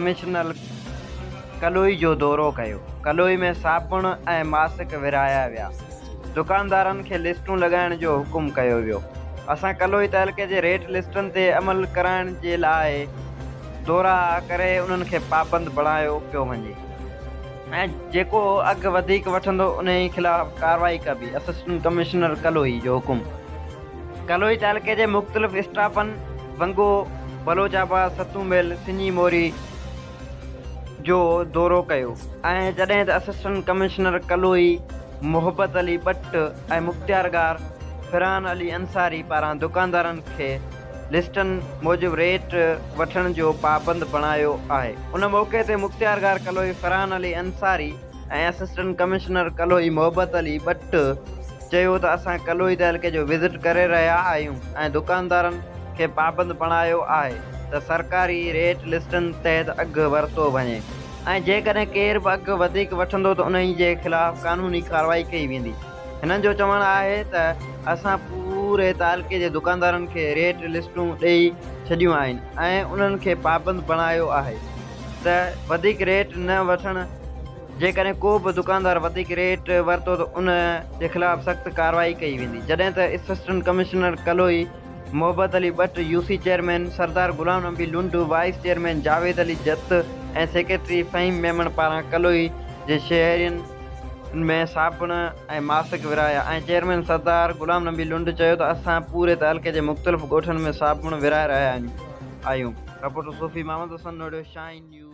Commissioner कलोई जो दौरो कयो। कलोई में साबुण ऐं मास्क विरहाया विया। दुकानदारनि खे लिस्टूं लॻाइण जो हुकुम कयो वियो। असां कलोई तहलके जे रेट लिस्टनि ते अमल कराइण जे लाइ दौरा करे उन्हनि खे पाबंद बणायो पियो वञे ऐं जेको अघु वधीक वठंदो उन जे ख़िलाफ़ कार्रवाई कबी। असिस्टेंट कमिश्नर कलोई जो हुकुम। कलोई तहलके जे मुख़्तलिफ़ स्टाफनि वंगो, बलोचाबाद, सतूमेल, सिंजी मोरी जो दौरो कयो ऐं जॾहिं त असिस्टेंट कमिश्नर कलोई मोहब्बत अली भट्ट ऐं मुख़्तियारगार फ़रहान अली अंसारी पारां दुकानदारनि खे लिस्टनि मूजिबि रेट वठण जो पाबंद बणायो आहे। उन मौक़े ते मुख़्तियारगार कलोई फ़रहान अली अंसारी ऐं असिस्टेंट कमिश्नर कलोई मोहब्बत अली भट्ट चयो त असां कलोई तहलके जो विज़िट करे रहिया आहियूं ऐं दुकानदारनि खे पाबंद बणायो आहे त सरकारी रेट लिस्टनि तहत अघु वरितो वञे ऐं जेकॾहिं केरु बि अघु वधीक वठंदो त उन जे ख़िलाफ़ कानूनी कार्रवाई कई वेंदी। हिननि जो चवणु आहे त असां पूरे तालके जे दुकानदारनि खे रेट लिस्टूं ॾेई छॾियूं आहिनि ऐं उन्हनि खे पाबंद बणायो आहे त वधीक रेट न वठणु। जेकॾहिं को बि दुकानदार वधीक रेट वरितो त उन जे ख़िलाफ़ सख़्तु कार्रवाई कई वेंदी। जॾहिं त असिस्टेंट कमिश्नर कलोई मोहब्बत अली भट्ट, यूसी चेयरमैन सरदार गुलाम नबी लुंड, वाइस चेयरमैन जावेद अली जत ऐं सेक्रेटरी फ़हीम मेमन पारां कलोई जे शहरनि में साबुण ऐं मास्क विरहाया ऐं चेयरमैन सरदार गुलाम नबी लुंड चयो त असां पूरे तहलके जे मुख़्तलिफ़ ॻोठनि में साबुण विरहाए रहिया आहियूं। रिपोर्टर सूफ़ी मोहम्मद हसन, शाइन न्यूज़।